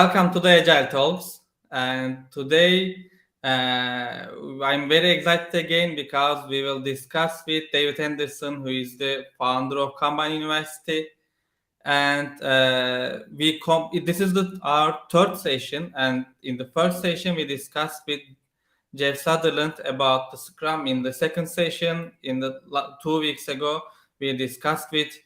Welcome to the Agile Talks. And today I'm very excited again because we will discuss with David Henderson, who is the founder of Kanban University. And this is our third session. And in the first session, we discussed with Jeff Sutherland about the Scrum. In the second session, 2 weeks ago, we discussed with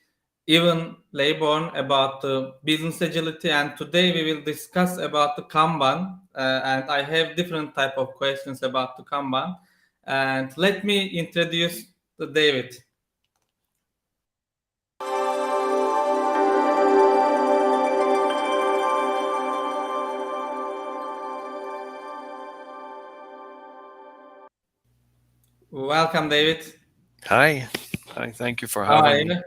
Evan Laybourne about the business agility, and today we will discuss about the Kanban. And I have different type of questions about the Kanban. And let me introduce the David. Welcome, David. Hi. Thank you for How are having me. you?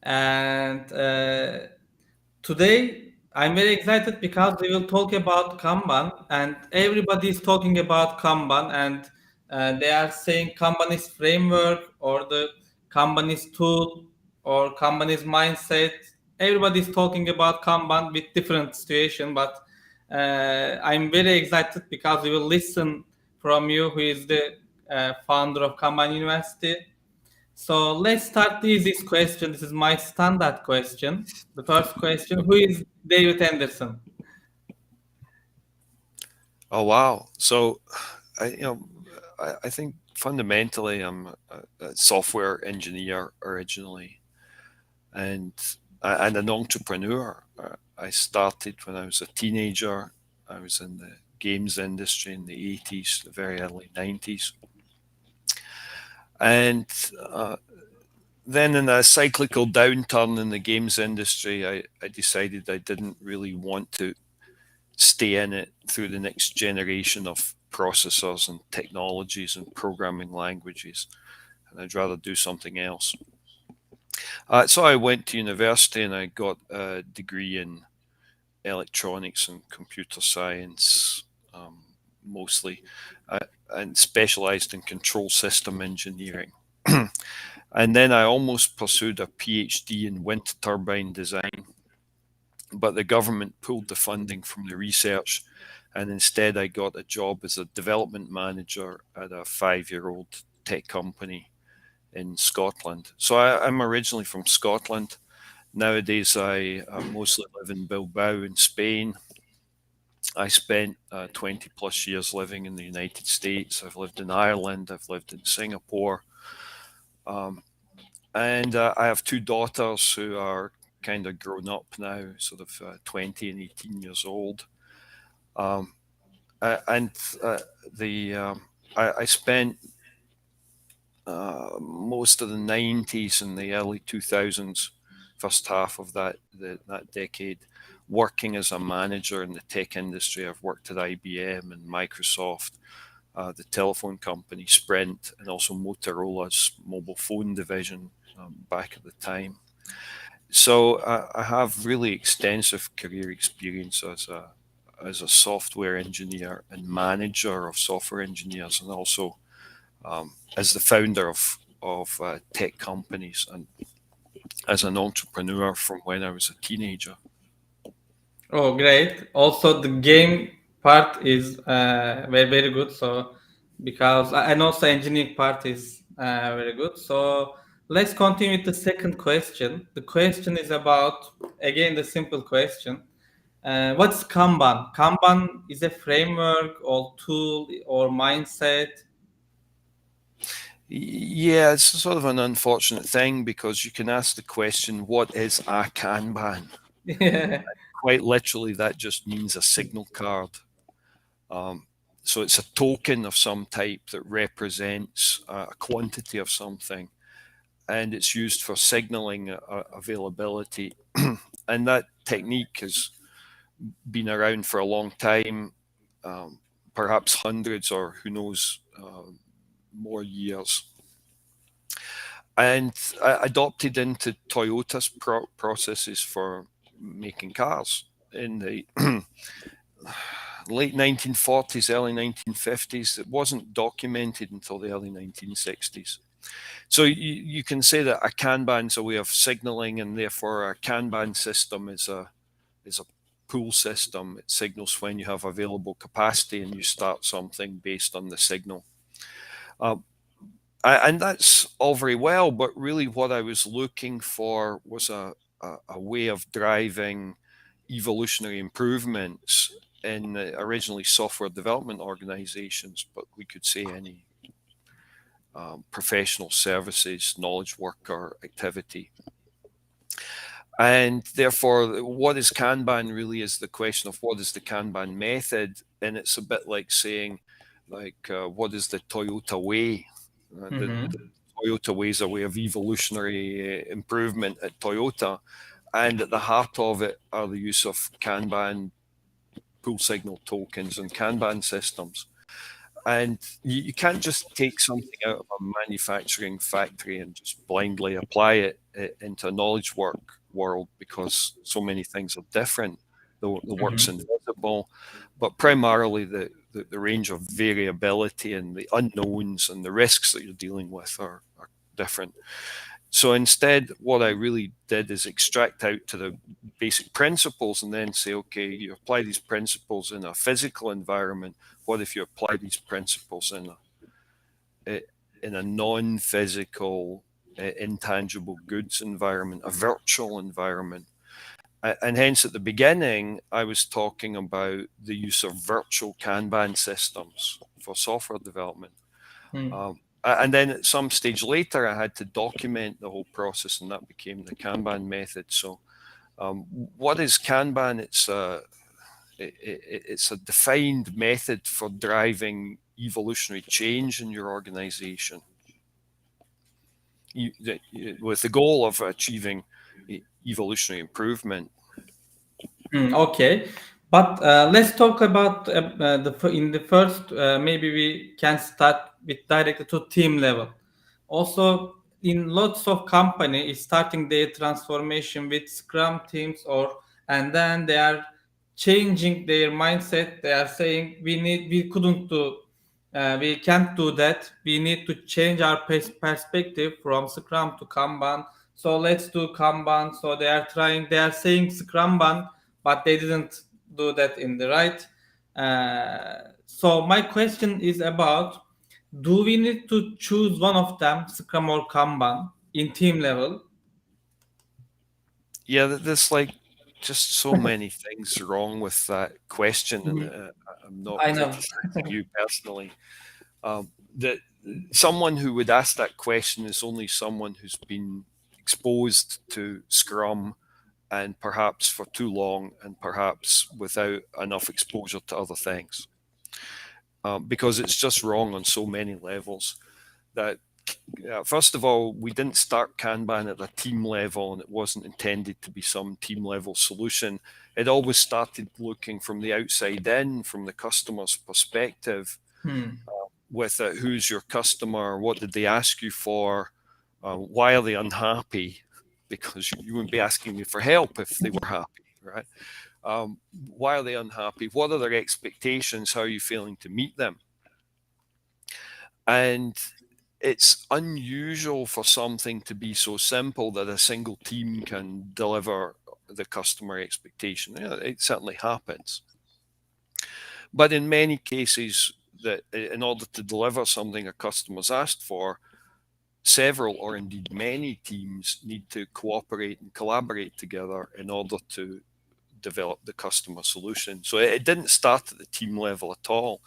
And today I'm very excited because we will talk about Kanban, and everybody is talking about Kanban, and they are saying Kanban is framework or the Kanban is tool or Kanban is mindset. Everybody is talking about Kanban with different situation, but I'm very excited because we will listen from you, who is the founder of Kanban University. So let's start the easiest question. This is my standard question. The first question: who is David Anderson? Oh wow. So I think fundamentally I'm a software engineer originally and an entrepreneur. I started when I was a teenager. I was in the games industry in the 80s, the very early 90s. And then in a cyclical downturn in the games industry, I decided I didn't really want to stay in it through the next generation of processors and technologies and programming languages, and I'd rather do something else. So I went to university and I got a degree in electronics and computer science, mostly, and specialized in control system engineering. And then I almost pursued a PhD in wind turbine design, but the government pulled the funding from the research, and instead I got a job as a development manager at a 5-year-old tech company in Scotland. So I'm originally from Scotland. Nowadays I mostly live in Bilbao in Spain. I spent 20 plus years living in the United States. I've lived in Ireland, I've lived in Singapore. And I have two daughters who are kind of grown up now, sort of 20 and 18 years old. And I spent most of the 90s and the early 2000s, first half of that decade, working as a manager in the tech industry. I've worked at IBM and Microsoft, the telephone company Sprint, and also Motorola's mobile phone division back at the time. So I have really extensive career experience as a software engineer and manager of software engineers, and also as the founder of tech companies and as an entrepreneur from when I was a teenager. Oh, great! Also, the game part is very good. So, because and also engineering part is very good. So let's continue with the second question. The question is about, again, the simple question. What's Kanban? Kanban is a framework or tool or mindset. Yeah, it's sort of an unfortunate thing because you can ask the question, what is a Kanban? Yeah. Quite literally, that just means a signal card. So it's a token of some type that represents a quantity of something, and it's used for signaling availability. And that technique has been around for a long time, perhaps hundreds or who knows, more years. And adopted into Toyota's processes for making cars in the late 1940s, early 1950s. It wasn't documented until the early 1960s. So you can say that a Kanban is a way of signaling, and therefore a Kanban system is a is a pull system. It signals when you have available capacity and you start something based on the signal. And that's all very well, but really what I was looking for was a way of driving evolutionary improvements in originally software development organizations, but we could say any professional services, knowledge worker activity. And therefore, what is Kanban really is the question of what is the Kanban method. And it's a bit like saying, what is the Toyota way? The Toyota way is a way of evolutionary improvement at Toyota. And at the heart of it are the use of Kanban pull signal tokens and Kanban systems. And you can't just take something out of a manufacturing factory and just blindly apply it into a knowledge work world, because so many things are different. The work's invisible, but primarily the range of variability and the unknowns and the risks that you're dealing with are different. So instead, what I really did is extract out to the basic principles and then say, okay, you apply these principles in a physical environment. What if you apply these principles in a non-physical, intangible goods environment, a virtual environment? And hence, at the beginning, I was talking about the use of virtual Kanban systems for software development. And then at some stage later, I had to document the whole process, and that became the Kanban method. So what is Kanban? It's a defined method for driving evolutionary change in your organization, with the goal of achieving evolutionary improvement. Okay, but let's talk about in the first. Maybe we can start with directly to team level. Also, in lots of company is starting their transformation with Scrum teams, and then they are changing their mindset. They are saying we couldn't do, we can't do that. We need to change our perspective from Scrum to Kanban. So let's do Kanban. So they are saying Scrumban, but they didn't do that in the right. So my question is about: do we need to choose one of them, Scrum or Kanban, in team level? Yeah, there's just so many things wrong with that question, and I'm not I know. criticizing you personally. That someone who would ask that question is only someone who's been exposed to Scrum, and perhaps for too long, and perhaps without enough exposure to other things, because it's just wrong on so many levels. That first of all, we didn't start Kanban at a team level, and it wasn't intended to be some team level solution. It always started looking from the outside in, from the customer's perspective, with who's your customer, what did they ask you for, why are they unhappy? Because you wouldn't be asking me for help if they were happy, right? Why are they unhappy? What are their expectations? How are you failing to meet them? And it's unusual for something to be so simple that a single team can deliver the customer expectation. Yeah, it certainly happens. But in many cases, that in order to deliver something a customer's asked for, several or indeed many teams need to cooperate and collaborate together in order to develop the customer solution. So it didn't start at the team level at all.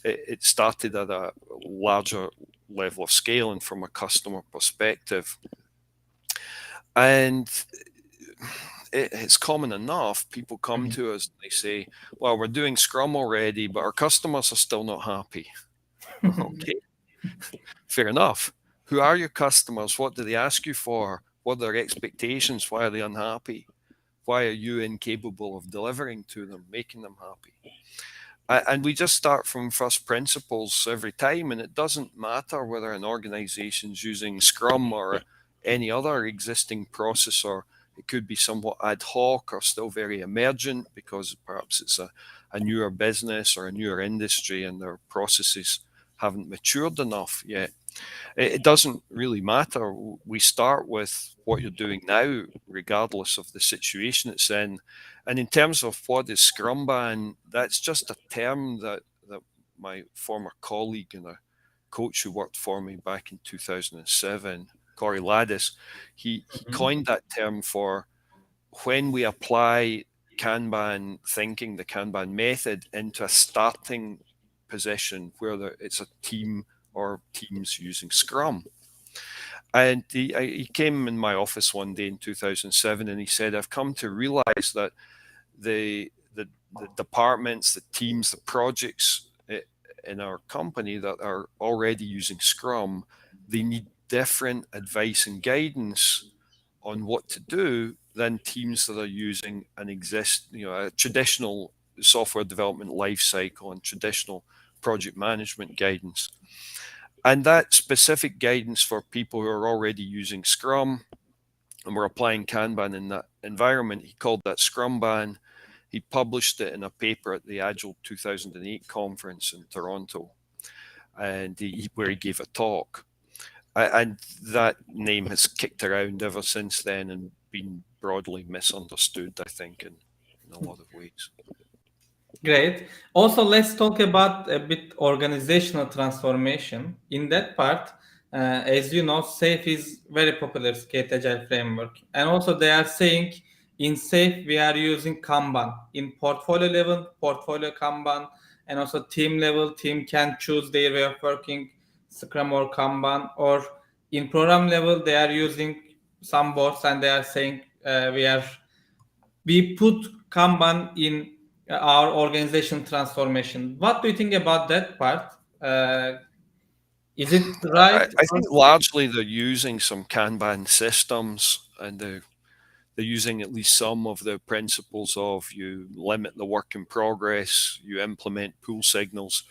It started at a larger level of scale and from a customer perspective. And it's common enough. People come to us and they say, well, we're doing Scrum already, but our customers are still not happy. Okay, fair enough. Who are your customers? What do they ask you for? What are their expectations? Why are they unhappy? Why are you incapable of delivering to them, making them happy? And we just start from first principles every time, and it doesn't matter whether an organization's using Scrum or any other existing process, or it could be somewhat ad hoc or still very emergent because perhaps it's a newer business or a newer industry and their processes haven't matured enough yet. It doesn't really matter. We start with what you're doing now, regardless of the situation it's in. And in terms of what is Scrumban, that's just a term that my former colleague and a coach who worked for me back in 2007, Corey Laddis, he Mhm. coined that term for when we apply Kanban thinking, the Kanban method, into a starting position where it's a team or teams using Scrum. And he came in my office one day in 2007 and he said, I've come to realize that the departments, the teams, the projects in our company that are already using Scrum, they need different advice and guidance on what to do than teams that are using a traditional software development life cycle and traditional project management guidance. And that specific guidance for people who are already using Scrum and we're applying Kanban in that environment, he called that Scrumban. He published it in a paper at the Agile 2008 conference in Toronto, and where he gave a talk. And that name has kicked around ever since then and been broadly misunderstood, I think, in a lot of ways. Great. Also, let's talk about a bit organizational transformation. In that part, as you know, SAFe is very popular Skate Agile framework. And also they are saying in SAFe we are using Kanban. In portfolio level, portfolio Kanban, and also team level, team can choose their way of working, Scrum or Kanban, or in program level they are using some boards and they are saying we put Kanban in our organization transformation. What do you think about that part? Is it right? I think largely they're using some Kanban systems and they're using at least some of the principles of you limit the work in progress, you implement pull signals,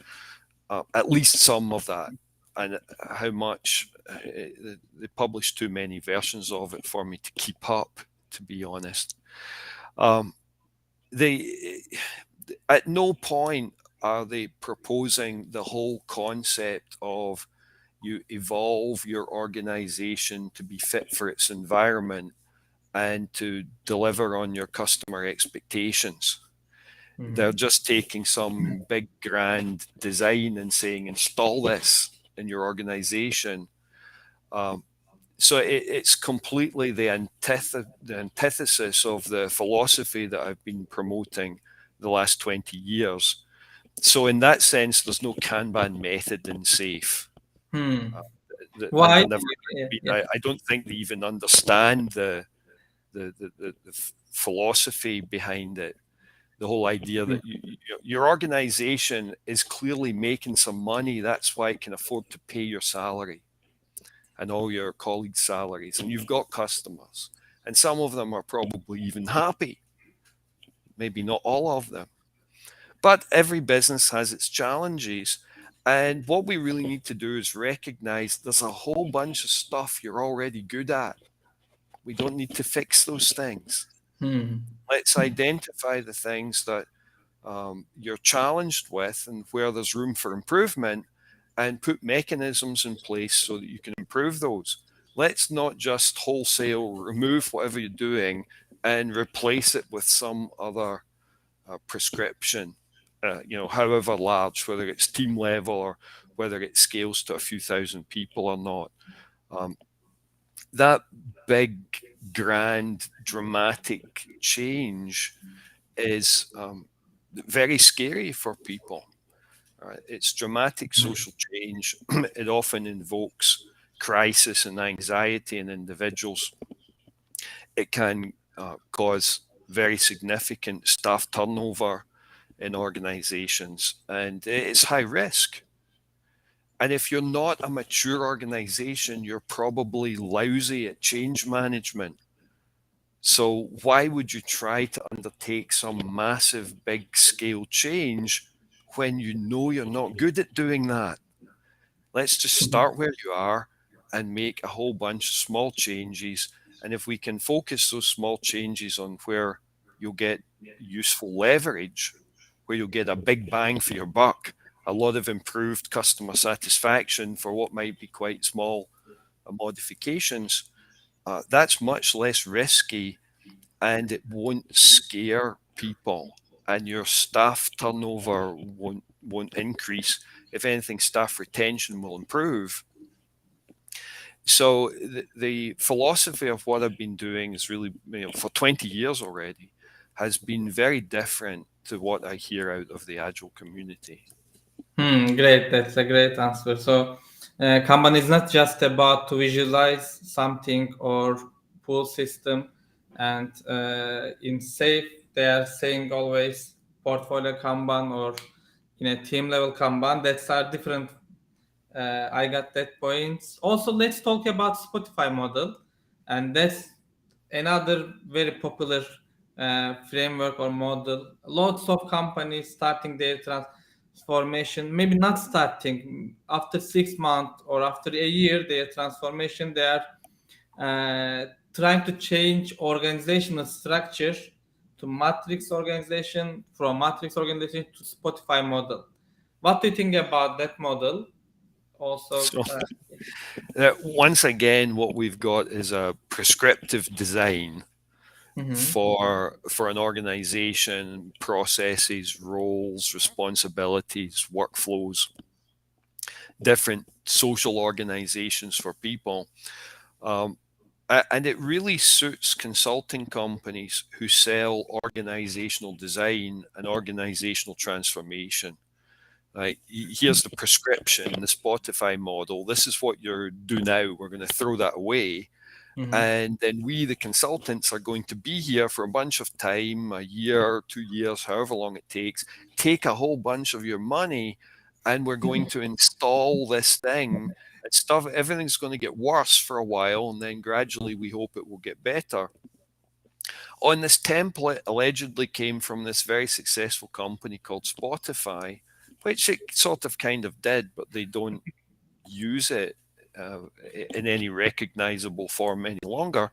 at least some of that. And how much they published too many versions of it for me to keep up, to be honest. They at no point are they proposing the whole concept of you evolve your organization to be fit for its environment and to deliver on your customer expectations. They're Mhm. just taking some big grand design and saying install this in your organization. Um, so it's completely the antithesis of the philosophy that I've been promoting the last 20 years. So in that sense, there's no Kanban method in SAFe. Hmm. Uh, and Why? there never Yeah, been. yeah. I don't think they even understand the philosophy behind it. The whole idea Hmm. that your organization is clearly making some money. That's why it can afford to pay your salary and all your colleagues' salaries. And you've got customers. And some of them are probably even happy. Maybe not all of them. But every business has its challenges. And what we really need to do is recognize there's a whole bunch of stuff you're already good at. We don't need to fix those things. Hmm. Let's identify the things that you're challenged with and where there's room for improvement and put mechanisms in place so that you can improve those. Let's not just wholesale remove whatever you're doing and replace it with some other prescription, however large, whether it's team level or whether it scales to a few thousand people or not. Um, that big, grand, dramatic change is very scary for people. It's dramatic social change. It often invokes crisis and anxiety in individuals. It can cause very significant staff turnover in organizations, and it's high risk. And if you're not a mature organization, you're probably lousy at change management. So why would you try to undertake some massive, big scale change when you know you're not good at doing that? Let's just start where you are and make a whole bunch of small changes. And if we can focus those small changes on where you'll get useful leverage, where you'll get a big bang for your buck, a lot of improved customer satisfaction for what might be quite small modifications, that's much less risky and it won't scare people and your staff turnover won't increase. If anything, staff retention will improve. So the philosophy of what I've been doing is really, for 20 years already, has been very different to what I hear out of the Agile community. Great. That's a great answer. So, Kanban is not just about to visualize something or pull system, and in safe they are saying always portfolio Kanban or in a team level Kanban. That's are different. I got that point. Also, let's talk about Spotify model, and that's another very popular framework or model. Lots of companies starting their transformation, maybe not starting after 6 months or after a year, their transformation. They are trying to change organizational structure to matrix organization, from matrix organization to Spotify model. What do you think about that model? Also, So once again, what we've got is a prescriptive design mhm. for an organization, processes, roles, responsibilities, workflows, different social organizations for people. Um, and it really suits consulting companies who sell organizational design and organizational transformation. Right? Here's the prescription, the Spotify model. This is what you're do now. We're going to throw that away. Mhm. And then we, the consultants, are going to be here for a bunch of time, a year, 2 years, however long it takes, take a whole bunch of your money, and we're going to install this thing. And stuff, everything's going to get worse for a while, and then gradually we hope it will get better. On this template allegedly came from this very successful company called Spotify, which it sort of kind of did, but they don't use it in any recognizable form any longer.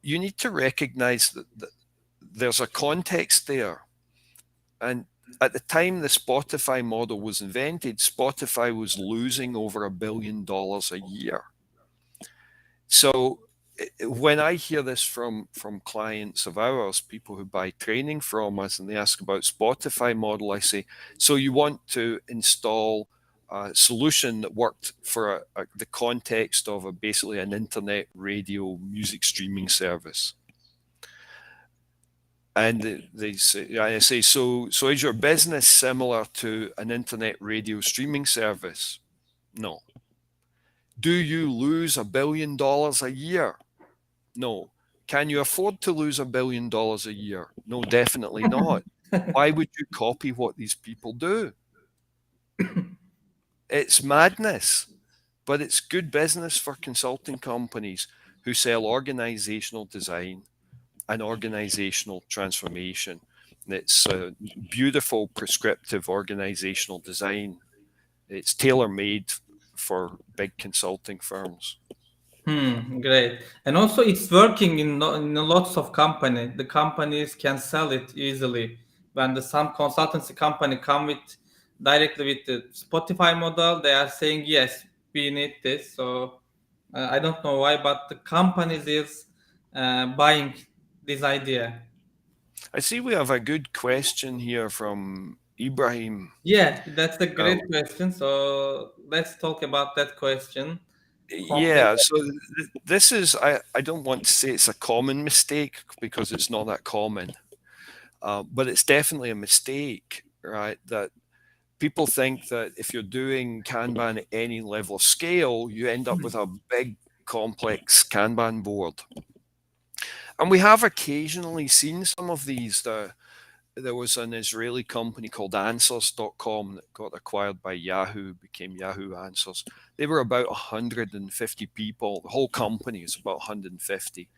You need to recognize that there's a context there. And at the time the Spotify model was invented, Spotify was losing over $1 billion a year. So when I hear this from clients of ours, people who buy training from us, and they ask about Spotify model, I say, so you want to install a solution that worked for the context of basically an internet radio music streaming service. And they say, I say, so is your business similar to an internet radio streaming service? No. Do you lose $1 billion a year? No. Can you afford to lose $1 billion a year? No, definitely not. Why would you copy what these people do? It's madness, but it's good business for consulting companies who sell organizational design and organizational transformation. It's a beautiful prescriptive organizational design. It's tailor-made for big consulting firms. Great. And also, it's working in lots of company. The companies can sell it easily. When some consultancy company come with directly with the Spotify model, they are saying yes, we need this. So I don't know why, but the companies is buying this idea. I see we have a good question here from Ibrahim. Yeah, that's a Uh, great question. So let's talk about that question. Complete. Yeah, so this is, I don't want to say it's a common mistake because it's not that common, but it's definitely a mistake, right? That people think that if you're doing Kanban at any level of scale, you end up with a big, complex Kanban board. And we have occasionally seen some of these. There was an Israeli company called Answers.com that got acquired by Yahoo, became Yahoo Answers. They were about 150 people. The whole company is about 150,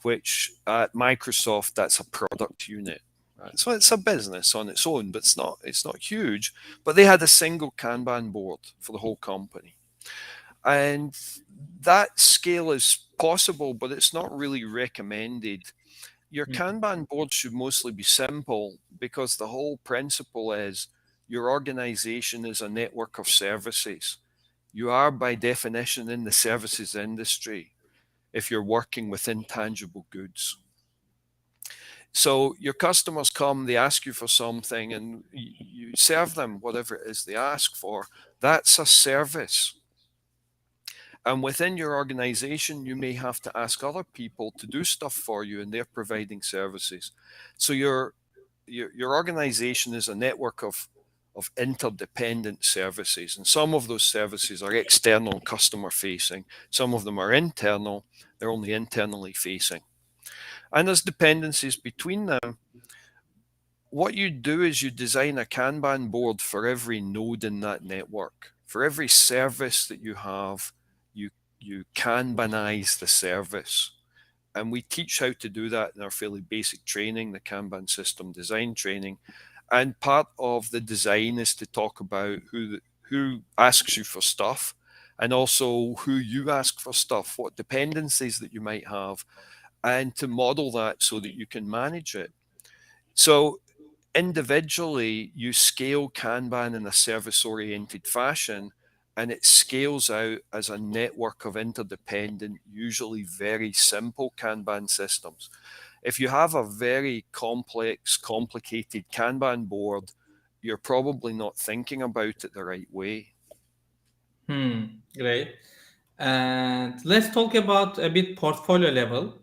which at Microsoft, that's a product unit. Right? So it's a business on its own, but it's not huge. But they had a single Kanban board for the whole company. And that scale is possible, but it's not really recommended. Your Kanban board should mostly be simple because the whole principle is your organization is a network of services. You are, by definition, in the services industry if you're working with intangible goods. So your customers come, they ask you for something, and you serve them whatever it is they ask for. That's a service. And within your organization, you may have to ask other people to do stuff for you, and they're providing services. So your organization is a network of interdependent services, and some of those services are external customer facing, some of them are internal, they're only internally facing, and there's dependencies between them. What you do is you design a Kanban board for every node in that network. For every service that you have, you you Kanbanize the service. And we teach how to do that in our fairly basic training, the Kanban system design training. And part of the design is to talk about who asks you for stuff, and also who you ask for stuff, what dependencies that you might have, and to model that so that you can manage it. So individually, you scale Kanban in a service-oriented fashion, and it scales out as a network of interdependent, usually very simple Kanban systems. If you have a very complex, complicated Kanban board, you're probably not thinking about it the right way. Great. And let's talk about a bit portfolio level.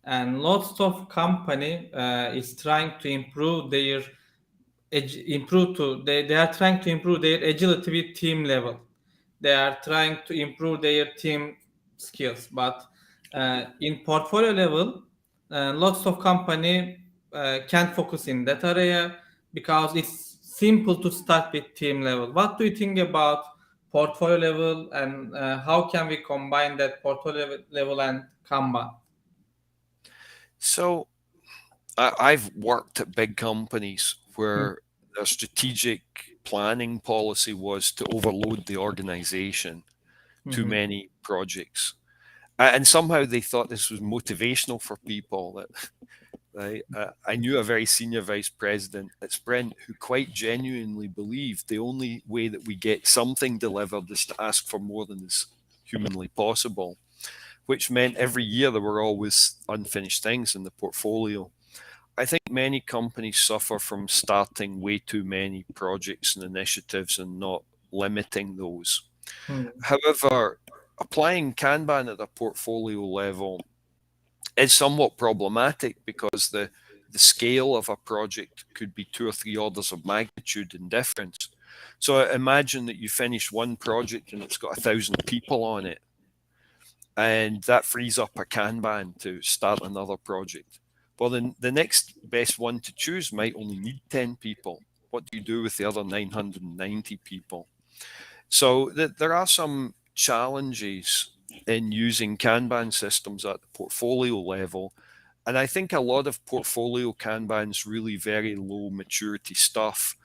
And lots of company is trying to improve their they are trying to improve their agility with team level. They are trying to improve their team skills, but in portfolio level, lots of company can focus in that area because it's simple to start with team level. What do you think about portfolio level, and how can we combine that portfolio level and Kanban? So I've worked at big companies where their strategic planning policy was to overload the organization, too Mm-hmm. many projects. And somehow they thought this was motivational for people. That I knew a very senior vice president at Sprint who quite genuinely believed the only way that we get something delivered is to ask for more than is humanly possible, which meant every year there were always unfinished things in the portfolio. I think many companies suffer from starting way too many projects and initiatives and not limiting those. However, applying Kanban at a portfolio level is somewhat problematic because the scale of a project could be 2 or 3 orders of magnitude in difference. So imagine that you finish one project and it's got 1,000 people on it, and that frees up a Kanban to start another project. Well, then the next best one to choose might only need 10 people. What do you do with the other 990 people? So there are some challenges in using Kanban systems at the portfolio level. And I think a lot of portfolio Kanban's really very low maturity stuff,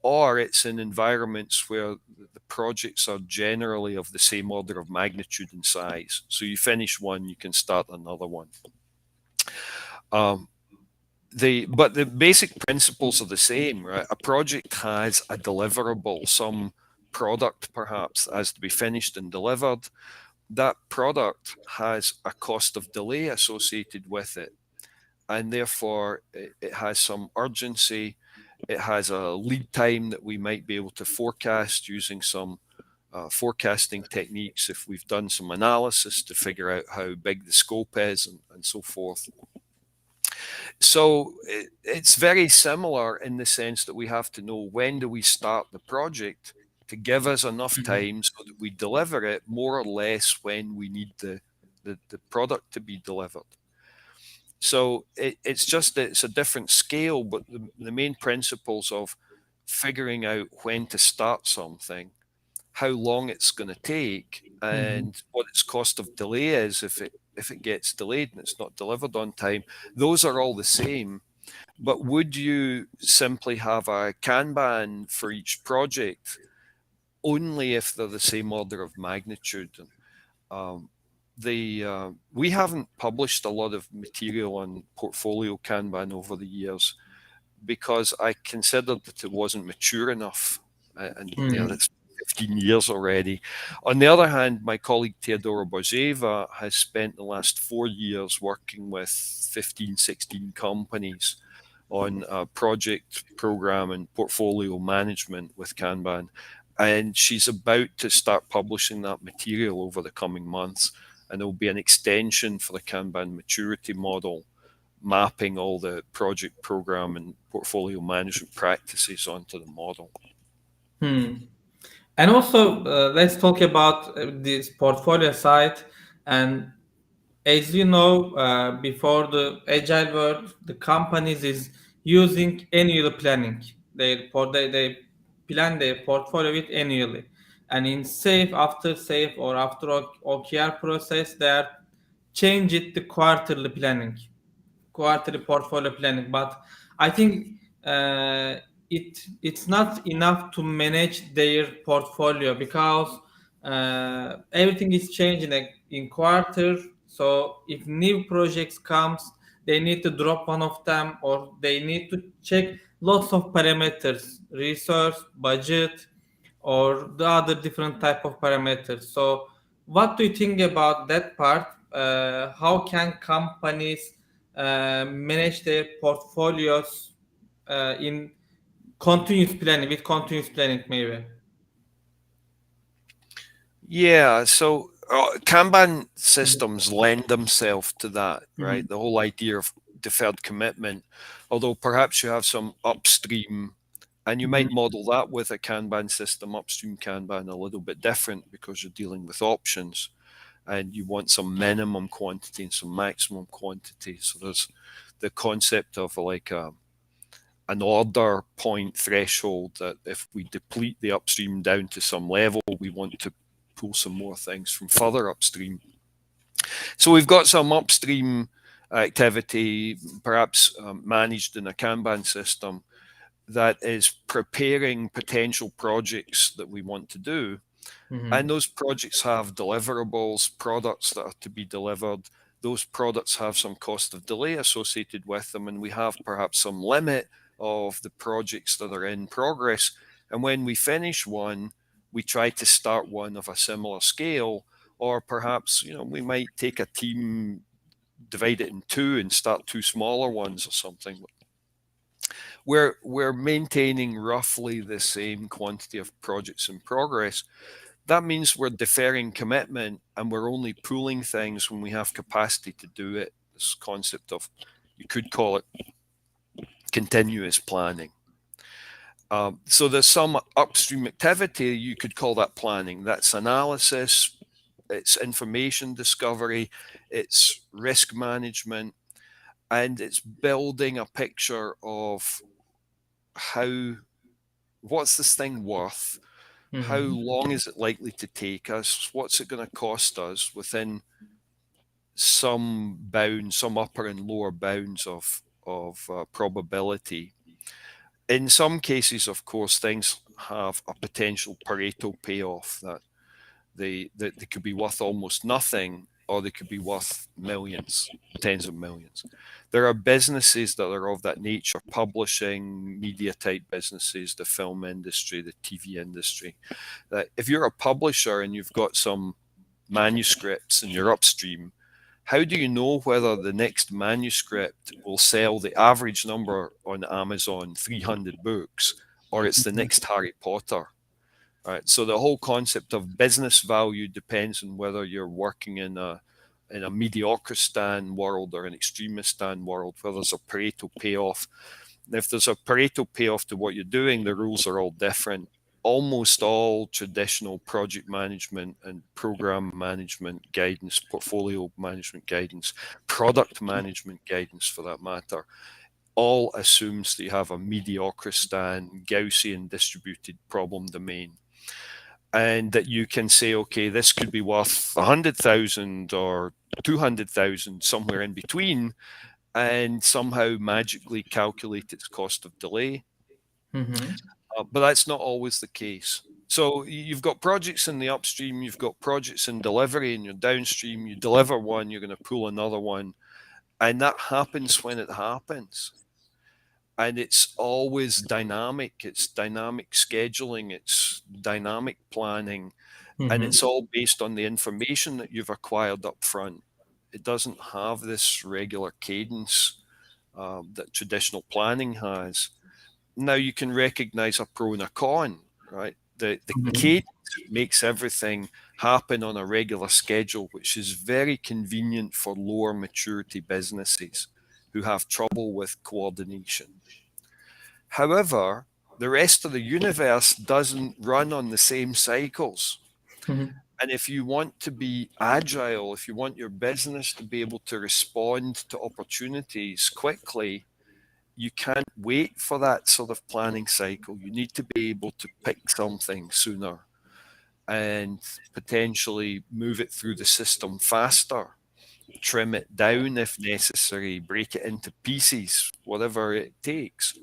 or it's in environments where the projects are generally of the same order of magnitude and size. So you finish one, you can start another one. Um, but the basic principles are the same, right? A project has a deliverable, some product perhaps that has to be finished and delivered. That product has a cost of delay associated with it, and therefore it has some urgency. It has a lead time that we might be able to forecast using some forecasting techniques if we've done some analysis to figure out how big the scope is and so forth. So it's very similar in the sense that we have to know when do we start the project to give us enough time so that we deliver it more or less when we need the product to be delivered. So it's a different scale, but the main principles of figuring out when to start something, how long it's going to take, Mm-hmm. and what its cost of delay is if it gets delayed and it's not delivered on time, those are all the same. But would you simply have a Kanban for each project? Only if they're the same order of magnitude. Um, we haven't published a lot of material on portfolio Kanban over the years because I considered that it wasn't mature enough. And Hmm. that's 15 years already. On the other hand, my colleague Teodora Bozeva has spent the last 4 years working with 15, 16 companies on project, program, and portfolio management with Kanban. And she's about to start publishing that material over the coming months. And there will be an extension for the Kanban maturity model, mapping all the project, program, and portfolio management practices onto the model. Hmm. And also, let's talk about this portfolio side. And as you know, before the agile world, the companies is using annual planning. They plan their portfolio with annually, and in safe after safe or after OKR process, they are change it to quarterly portfolio planning. But I think uh, it's not enough to manage their portfolio because everything is changing in quarter. So if new projects comes, they need to drop one of them, or they need to check lots of parameters, resource, budget, or the other different type of parameters. So what do you think about that part? How can companies manage their portfolios in continuous planning maybe? Yeah, so Kanban Mhm. systems lend themselves to that, right? Mhm. The whole idea of deferred commitment, although perhaps you have some upstream, and you Mhm. might model that with a Kanban system, upstream Kanban, a little bit different because you're dealing with options and you want some minimum quantity and some maximum quantity. So there's the concept of like an order point threshold that if we deplete the upstream down to some level, we want to pull some more things from further upstream. So we've got some upstream activity, perhaps managed in a Kanban system, that is preparing potential projects that we want to do. And Mhm. those projects have deliverables, products that are to be delivered. Those products have some cost of delay associated with them, and we have perhaps some limit of the projects that are in progress. And when we finish one, we try to start one of a similar scale, or perhaps we might take a team, divide it in two, and start two smaller ones or something. We're maintaining roughly the same quantity of projects in progress. That means we're deferring commitment and we're only pooling things when we have capacity to do it. This concept of, you could call it continuous planning. So there's some upstream activity, you could call that planning. That's analysis, it's information discovery, it's risk management, and it's building a picture of how, what's this thing worth? How Mhm. long is it likely to take us? What's it going to cost us within some bounds, some upper and lower bounds of probability? In some cases, of course, things have a potential Pareto payoff that they could be worth almost nothing, or they could be worth millions, tens of millions. There are businesses that are of that nature, publishing, media type businesses, the film industry, the TV industry. That if you're a publisher and you've got some manuscripts and you're upstream, how do you know whether the next manuscript will sell the average number on Amazon, 300 books, or it's the next Harry Potter? Right. So the whole concept of business value depends on whether you're working in a mediocristan world or an extremistan world, where there's a Pareto payoff. And if there's a Pareto payoff to what you're doing, the rules are all different. Almost all traditional project management and program management guidance, portfolio management guidance, product management guidance for that matter, all assumes that you have a mediocristan, Gaussian distributed problem domain, and that you can say, okay, this could be worth 100,000 or 200,000, somewhere in between, and somehow magically calculate its cost of delay. Mhm. But that's not always the case. So you've got projects in the upstream, you've got projects in delivery, and you're downstream. You deliver one, you're going to pull another one, and that happens when it happens. and it's always dynamic. It's dynamic scheduling, it's dynamic planning, and Mhm. it's all based on the information that you've acquired up front. It doesn't have this regular cadence that traditional planning has. Now you can recognize a pro and a con, right? The Mhm. cadence makes everything happen on a regular schedule, which is very convenient for lower maturity businesses who have trouble with coordination. However, the rest of the universe doesn't run on the same cycles. Mhm. And if you want to be agile, if you want your business to be able to respond to opportunities quickly, you can't wait for that sort of planning cycle. You need to be able to pick something sooner and potentially move it through the system faster, trim it down if necessary, break it into pieces, whatever it takes.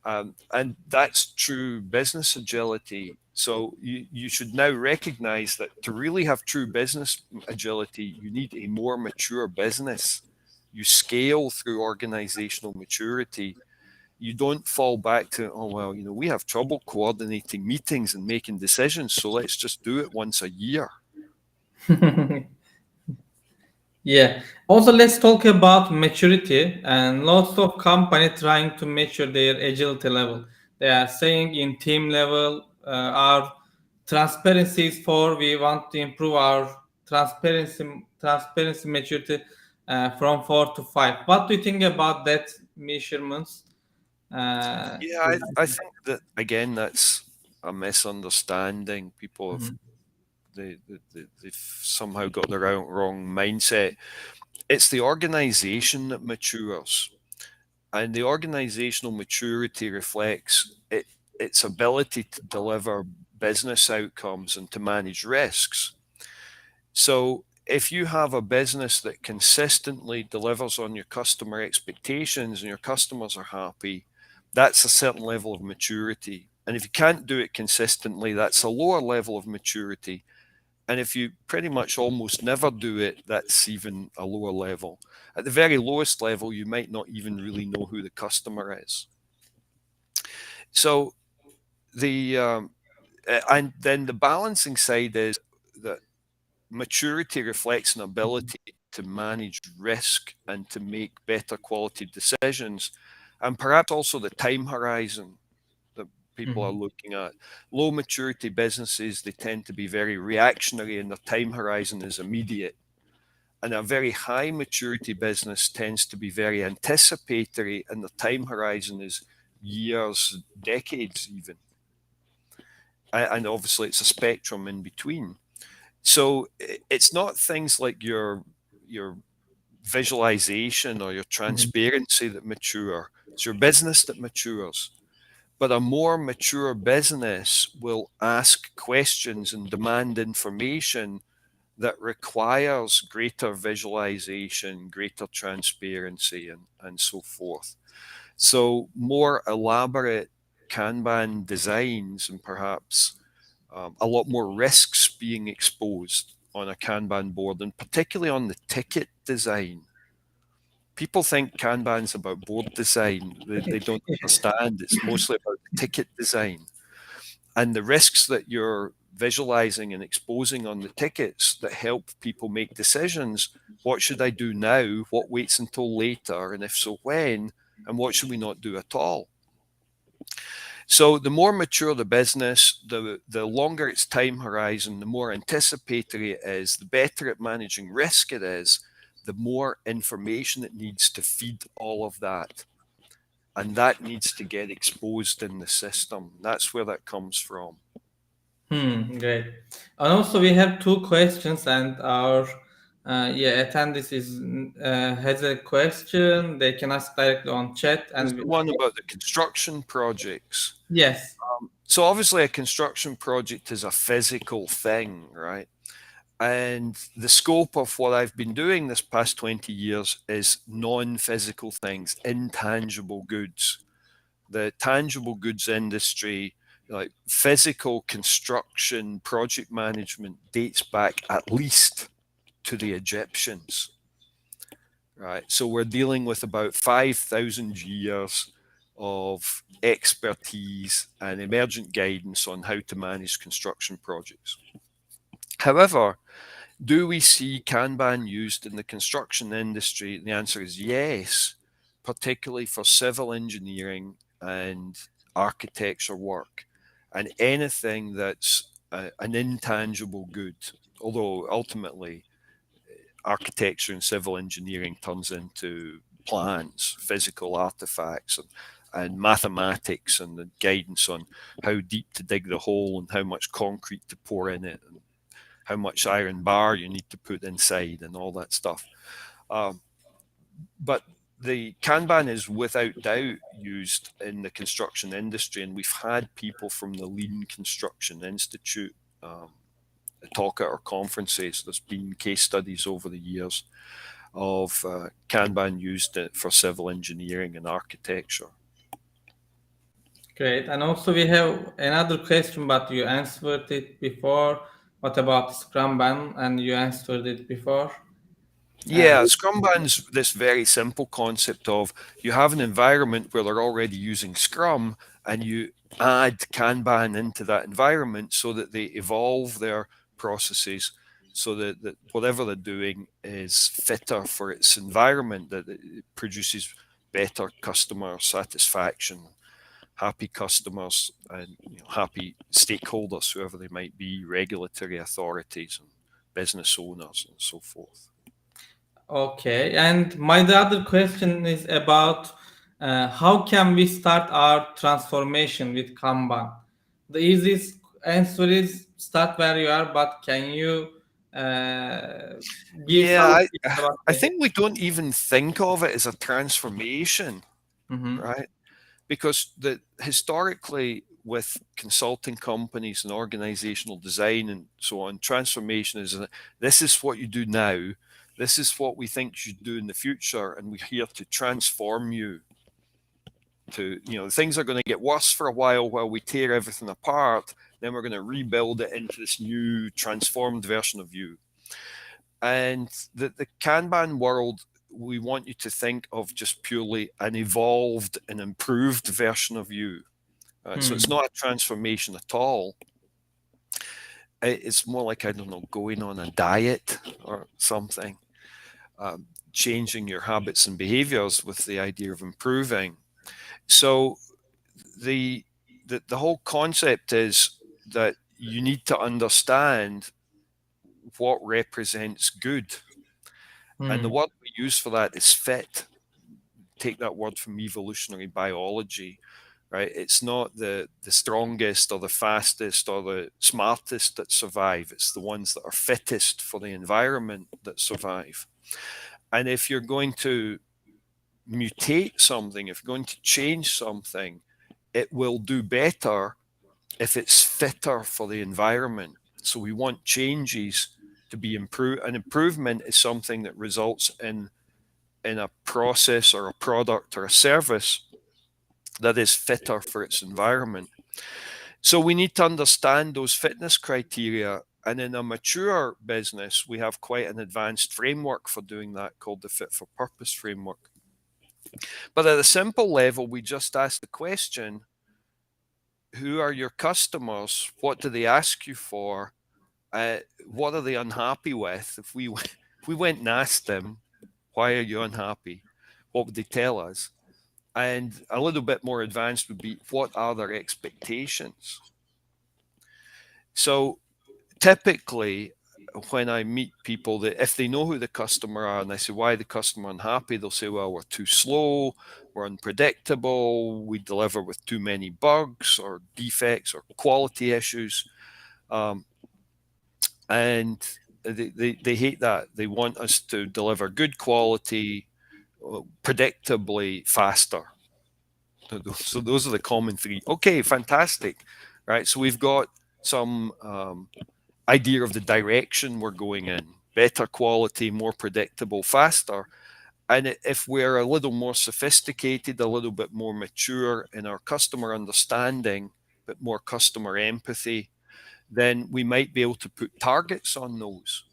And that's true business agility. So you should now recognize that to really have true business agility, you need a more mature business. You scale through organizational maturity. You don't fall back to, oh, well, we have trouble coordinating meetings and making decisions, so let's just do it once a year. Yeah. Also, let's talk about maturity and lots of company trying to measure their agility level. They are saying in team level, our transparency is 4. We want to improve our transparency maturity from 4 to 5. What do you think about that measurements? Yeah, I think that, again, that's a misunderstanding. People have Mhm. they've somehow got the wrong mindset. It's the organization that matures, and the organizational maturity reflects its ability to deliver business outcomes and to manage risks. So if you have a business that consistently delivers on your customer expectations and your customers are happy, that's a certain level of maturity. And if you can't do it consistently, that's a lower level of maturity. And if you pretty much almost never do it, that's even a lower level. At the very lowest level, you might not even really know who the customer is. So and then the balancing side is that maturity reflects an ability to manage risk and to make better quality decisions, and perhaps also the time horizon that people are Mhm. looking at. Low maturity businesses, they tend to be very reactionary and their time horizon is immediate. And a very high maturity business tends to be very anticipatory and the time horizon is years, decades even. And obviously it's a spectrum in between. So it's not things like your visualization or your Mhm. transparency that mature. It's your business that matures. But a more mature business will ask questions and demand information that requires greater visualization, greater transparency, and so forth. So more elaborate Kanban designs and perhaps a lot more risks being exposed on a Kanban board, and particularly on the ticket design. People think Kanban's about board design. They don't understand. It's mostly about the ticket design and the risks that you're visualizing and exposing on the tickets that help people make decisions. What should I do now? What waits until later? And if so, when? And what should we not do at all? So the more mature the business, the longer its time horizon, the more anticipatory it is, the better at managing risk it is, the more information it needs to feed all of that. And that needs to get exposed in the system. That's where that comes from. Great. And also, we have two questions, and our attendee has a question. They can ask directly on chat, There's and the one about the construction projects. yes. So obviously a construction project is a physical thing, right? And the scope of what I've been doing this past 20 years is non-physical things, intangible goods. The tangible goods industry, like physical construction, project management, dates back at least to the Egyptians, right? So we're dealing with about 5,000 years of expertise and emergent guidance on how to manage construction projects. However, do we see Kanban used in the construction industry? The answer is yes, particularly for civil engineering and architecture work and anything that's an intangible good. Although ultimately, architecture and civil engineering turns into plans, physical artifacts, and mathematics and the guidance on how deep to dig the hole and how much concrete to pour in it and how much iron bar you need to put inside and all that stuff. Um, but the Kanban is without doubt used in the construction industry, and we've had people from the Lean Construction Institute talk at our conferences. There's been case studies over the years of Kanban used for civil engineering and architecture. Great. And also we have another question, but you answered it before. What about Scrum Ban? And you answered it before. Yeah, Scrum Ban's this very simple concept of you have an environment where they're already using Scrum and you add Kanban into that environment so that they evolve their processes so that whatever they're doing is fitter for its environment, that it produces better customer satisfaction, happy customers, and happy stakeholders, whoever they might be, regulatory authorities and business owners and so forth. Okay, and my the other question is about how can we start our transformation with Kanban? The easiest answer is start where you are, but can you uh, give Yeah, some tips about I it? think we don't even think of it as a transformation, Mm-hmm. right? Because historically with consulting companies and organizational design and so on, transformation is this is what you do now, this is what we think you should do in the future, and we're here to transform you to, things are going to get worse for a while we tear everything apart, then we're going to rebuild it into this new transformed version of you. And the Kanban world, we want you to think of just purely an evolved and improved version of you. So it's not a transformation at all. It's more like, I don't know, going on a diet or something, changing your habits and behaviors with the idea of improving. So the the whole concept is that you need to understand what represents good. And the Hmm. word we use for that is fit. Take that word from evolutionary biology, right? It's not the strongest or the fastest or the smartest that survive. It's the ones that are fittest for the environment that survive. And if you're going to mutate something, if you're going to change something, it will do better if it's fitter for the environment. So we want changes to be improved. An improvement is something that results in a process or a product or a service that is fitter for its environment. So we need to understand those fitness criteria. And in a mature business, we have quite an advanced framework for doing that called the Fit for Purpose framework. But at a simple level, we just ask the question, who are your customers? What do they ask you for? What are they unhappy with? If we went and asked them, why are you unhappy? What would they tell us? And a little bit more advanced would be, what are their expectations? So typically, when I meet people, that if they know who the customer are and I say, why the customer unhappy, they'll say, well, we're too slow, we're unpredictable, we deliver with too many bugs or defects or quality issues. And they hate that. They want us to deliver good quality, predictably faster. So those are the common three. Okay, fantastic. Right. So we've got some idea of the direction we're going in. Better quality, more predictable, faster. And if we're a little more sophisticated, a little bit more mature in our customer understanding, but more customer empathy, then we might be able to put targets on those.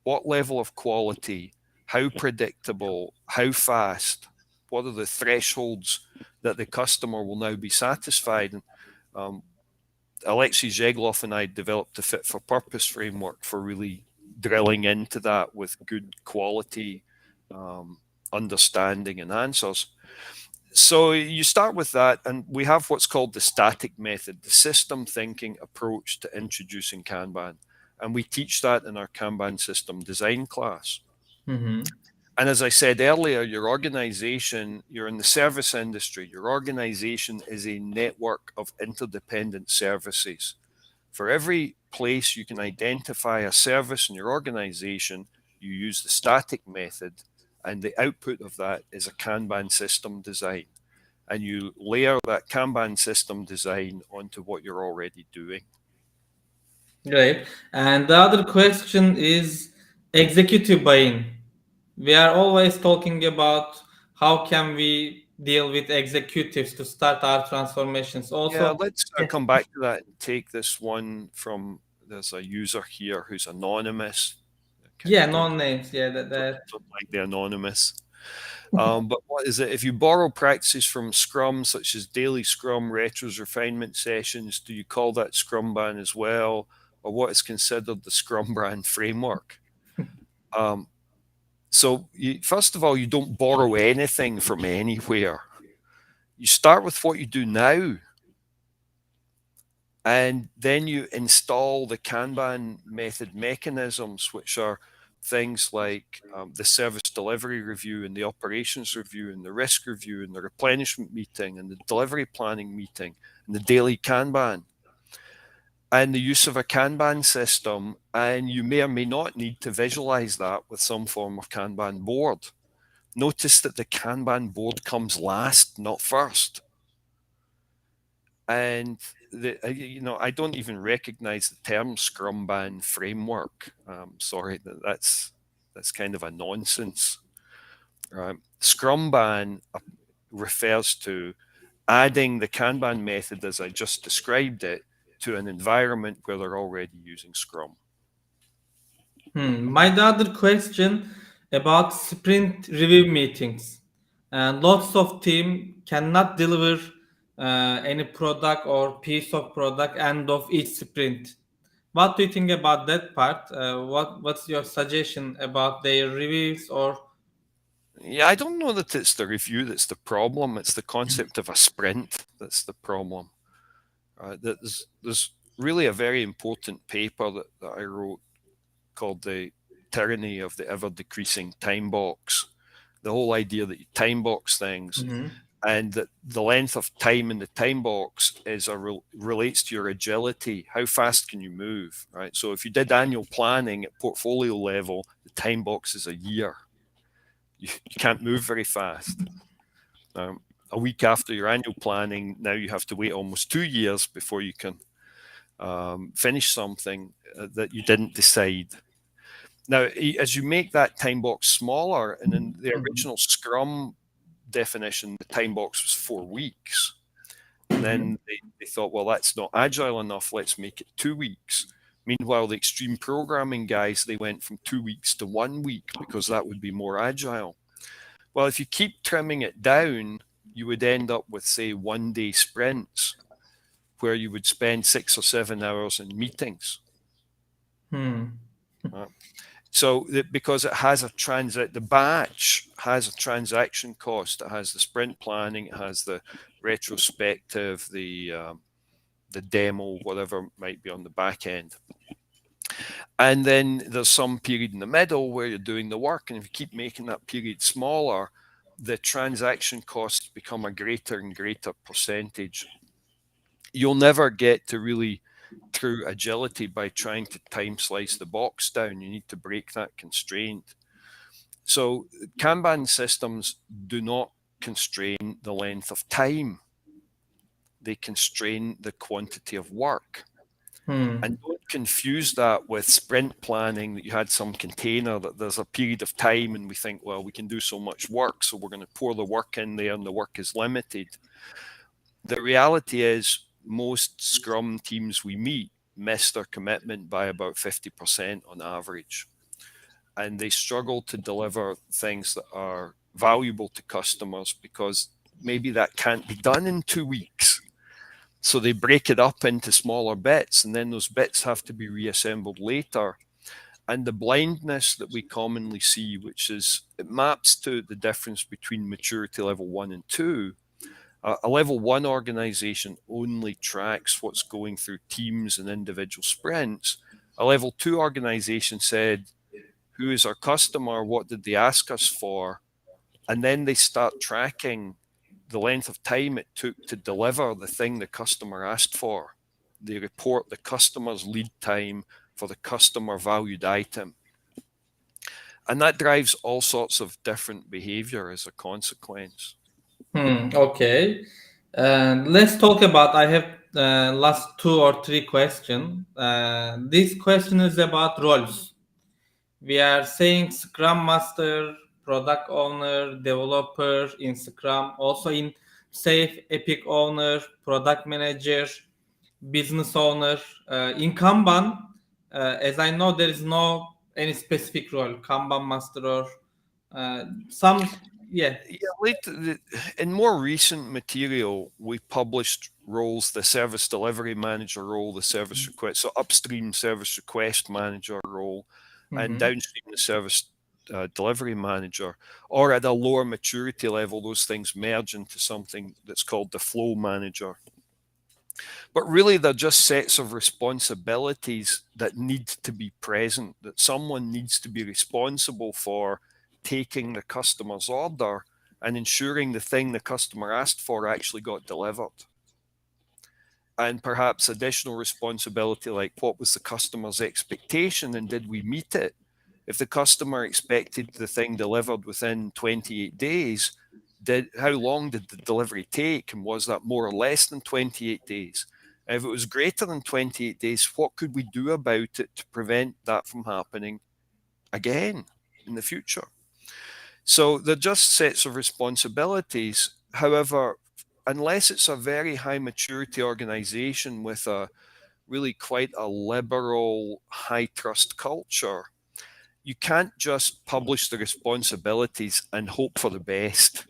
What level of quality? How predictable? How fast? what are the thresholds that the customer will now be satisfied? And Alexei Zheglov and I developed the Fit for Purpose framework for really drilling into that with good quality understanding and answers. So you start with that, and we have what's called the static method, the system thinking approach to introducing Kanban. And we teach that in our Kanban system design class. Mm-hmm. And as I said earlier, your organization, you're in the service industry, your organization is a network of interdependent services. For every place you can identify a service in your organization, you use the static method, and the output of that is a Kanban system design. And you layer that Kanban system design onto what you're already doing. Great. And the other question is executive buying. We are always talking about how can we deal with executives to start our transformations. Yeah, Also, let's yeah, come back to that and take this one from, there's a user here who's anonymous. I kind yeah, of no names. Yeah, that. don't like the anonymous. But what is it? If you borrow practices from Scrum, such as daily Scrum, retros, refinement sessions, do you call that Scrum Ban as well? Or what is considered the Scrum Brand framework? So, first of all, you don't borrow anything from anywhere. You start with what you do now, and then you install the Kanban method mechanisms, which are things like the service delivery review and the operations review and the risk review and the replenishment meeting and the delivery planning meeting and the daily Kanban and the use of a Kanban system. And you may or may not need to visualize that with some form of Kanban board. Notice that the Kanban board comes last, not first. And I don't even recognize the term Scrum Ban framework. Sorry, that's kind of a nonsense. Scrum Ban refers to adding the Kanban method as I just described it to an environment where they're already using Scrum. My other question about sprint review meetings. And lots of team cannot deliver any product or piece of product end of each sprint. What do you think about that part? What's your suggestion about their reviews or? Yeah, I don't know that it's the review that's the problem. It's the concept of a sprint that's the problem. There's really a very important paper that I wrote called The Tyranny of the Ever Decreasing Time Box. The whole idea that you time box things Mhm. and that the length of time in the time box relates to your agility. How fast can you move, right? So if you did annual planning at portfolio level, the time box is a year. You can't move very fast. A week after your annual planning, now you have to wait almost 2 years before you can finish something that you didn't decide. Now, as you make that time box smaller, and in the Mhm. original Scrum definition, the time box was 4 weeks. And Mhm. then they thought, well, that's not agile enough. Let's make it 2 weeks. Meanwhile, the extreme programming guys, they went from 2 weeks to 1 week because that would be more agile. Well, if you keep trimming it down, you would end up with, say, 1 day sprints where you would spend 6 or 7 hours in meetings. Hmm. Right? So because it has the batch has a transaction cost. It has the sprint planning, it has the retrospective, the demo, whatever might be on the back end. And then there's some period in the middle where you're doing the work. And if you keep making that period smaller, the transaction costs become a greater and greater percentage. You'll never get to really true agility by trying to time slice the box down. You need to break that constraint. So Kanban systems do not constrain the length of time. They constrain the quantity of work. Hmm. And don't confuse that with sprint planning, that you had some container, that there's a period of time and we think, well, we can do so much work, so we're going to pour the work in there and the work is limited. The reality is most Scrum teams we meet miss their commitment by about 50% on average. And they struggle to deliver things that are valuable to customers because maybe that can't be done in 2 weeks. So they break it up into smaller bits, and then those bits have to be reassembled later. And the blindness that we commonly see, which is it maps to the difference between maturity level 1 and 2. A level 1 organization only tracks what's going through teams and individual sprints. A level 2 organization said, who is our customer? What did they ask us for? And then they start tracking the length of time it took to deliver the thing the customer asked for. They report the customer's lead time for the customer valued item. And that drives all sorts of different behavior as a consequence. Okay. Let's talk about. I have last 2 or 3 questions. This question is about roles. We are saying Scrum Master, Product Owner, Developer in Scrum, also in Safe, Epic Owner, Product Manager, Business Owner. In Kanban, as I know, there is no any specific role, Kanban Master or some, yeah. Yeah, in more recent material, we published roles: the service delivery manager role, the service request, so upstream service request manager role, and Mhm. downstream the service delivery manager. Or at a lower maturity level, those things merge into something that's called the flow manager. But really, they're just sets of responsibilities that need to be present, that someone needs to be responsible for taking the customer's order and ensuring the thing the customer asked for actually got delivered. And perhaps additional responsibility like what was the customer's expectation and did we meet it? If the customer expected the thing delivered within 28 days, how long did the delivery take? And was that more or less than 28 days? If it was greater than 28 days, what could we do about it to prevent that from happening again in the future? So they're just sets of responsibilities. However, unless it's a very high maturity organization with a really quite a liberal, high trust culture, you can't just publish the responsibilities and hope for the best.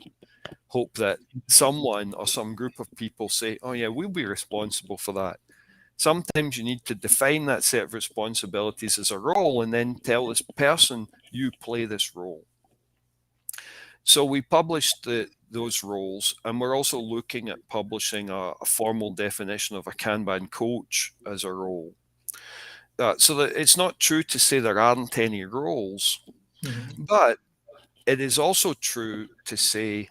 Hope that someone or some group of people say, oh, yeah, we'll be responsible for that. Sometimes you need to define that set of responsibilities as a role and then tell this person, you play this role. So we published those roles, and we're also looking at publishing a formal definition of a Kanban coach as a role. So that it's not true to say there aren't any roles, Mhm. but it is also true to say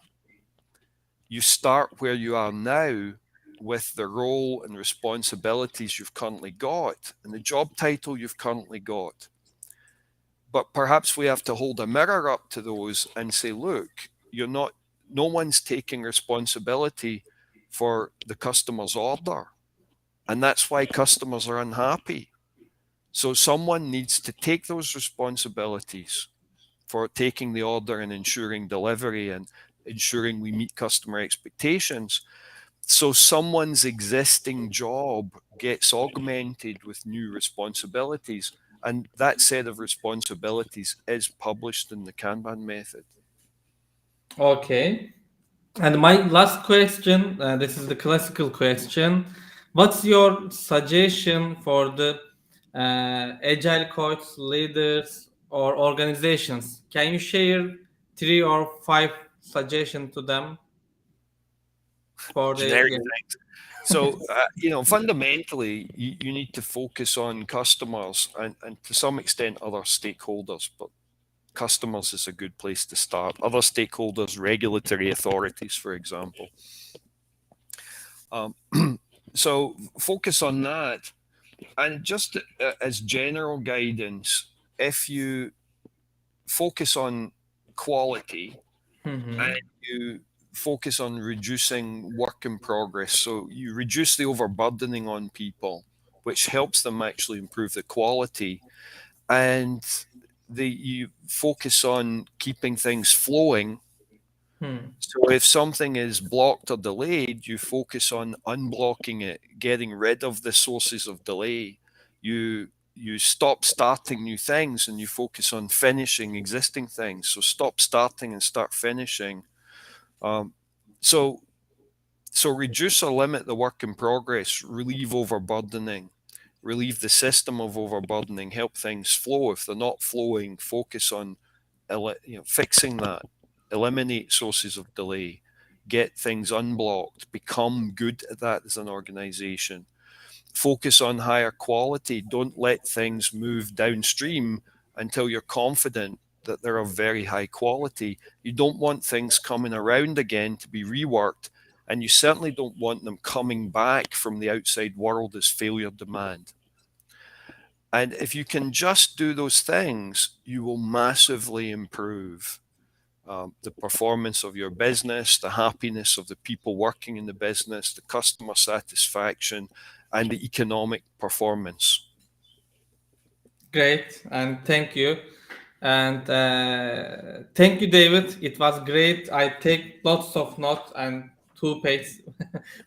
you start where you are now with the role and responsibilities you've currently got and the job title you've currently got. But perhaps we have to hold a mirror up to those and say, look, no one's taking responsibility for the customer's order. And that's why customers are unhappy. So someone needs to take those responsibilities for taking the order and ensuring delivery and ensuring we meet customer expectations. So someone's existing job gets augmented with new responsibilities. And that set of responsibilities is published in the Kanban method. Okay. And my last question, this is the classical question. What's your suggestion for the agile coach leaders or organizations? Can you share 3 or 5 suggestions to them for the, Generic yeah. things. So, fundamentally, you need to focus on customers and to some extent other stakeholders, but customers is a good place to start. Other stakeholders, regulatory authorities, for example. Um, so focus on that. And just as general guidance, if you focus on quality and Mhm. you focus on reducing work in progress, so you reduce the overburdening on people, which helps them actually improve the quality, and you focus on keeping things flowing. Hmm. So if something is blocked or delayed, you focus on unblocking it, getting rid of the sources of delay. You you stop starting new things and you focus on finishing existing things. So stop starting and start finishing. Um, so so reduce or limit the work in progress, relieve overburdening, relieve the system of overburdening, help things flow. If they're not flowing, focus on fixing that, eliminate sources of delay, get things unblocked, become good at that as an organization. Focus on higher quality. Don't let things move downstream until you're confident that they're of very high quality. You don't want things coming around again to be reworked, and you certainly don't want them coming back from the outside world as failure demand. And if you can just do those things, you will massively improve the performance of your business, the happiness of the people working in the business, the customer satisfaction, and the economic performance. Great, and thank you. And thank you, David. It was great. I take lots of notes, and 2 pages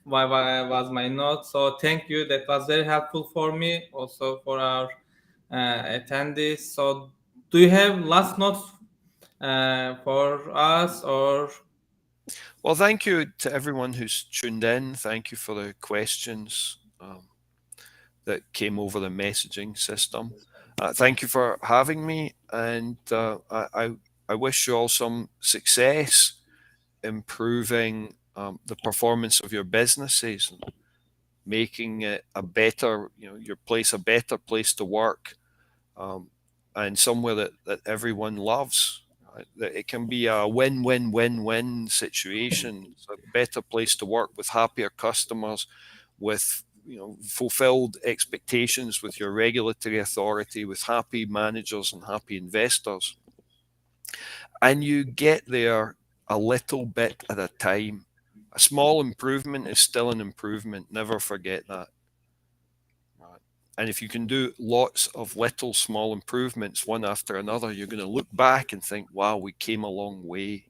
was my note. So thank you. That was very helpful for me, also for our attendees. So do you have last notes for us, or? Well, thank you to everyone who's tuned in. Thank you for the questions that came over the messaging system. Thank you for having me, and I wish you all some success improving the performance of your businesses, and making it a better, your place a better place to work, and somewhere that everyone loves. Right? That it can be a win-win-win-win situation. It's a better place to work with happier customers, with fulfilled expectations with your regulatory authority, with happy managers and happy investors. And you get there a little bit at a time. A small improvement is still an improvement. Never forget that. Right. And if you can do lots of little small improvements one after another, you're going to look back and think, wow, we came a long way.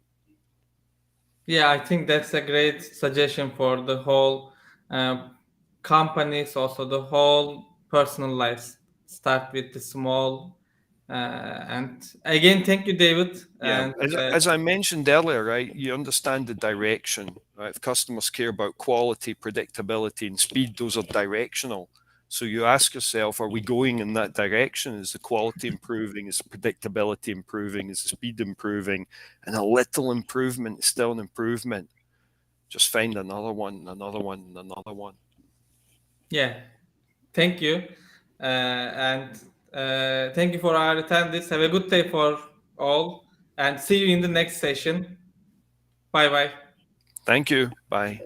Yeah, I think that's a great suggestion for the whole uh, companies, also the whole personal lives. Start with the small. And again, thank you, David. Yeah, And as I mentioned earlier, right, you understand the direction, right? If customers care about quality, predictability, and speed, those are directional. So you ask yourself, are we going in that direction? Is the quality improving? Is the predictability improving? Is the speed improving? And a little improvement is still an improvement. Just find another one, another one, another one. yeah, thank you. And thank you for our attendees. Have a good day for all. And see you in the next session. Bye bye. Thank you. Bye.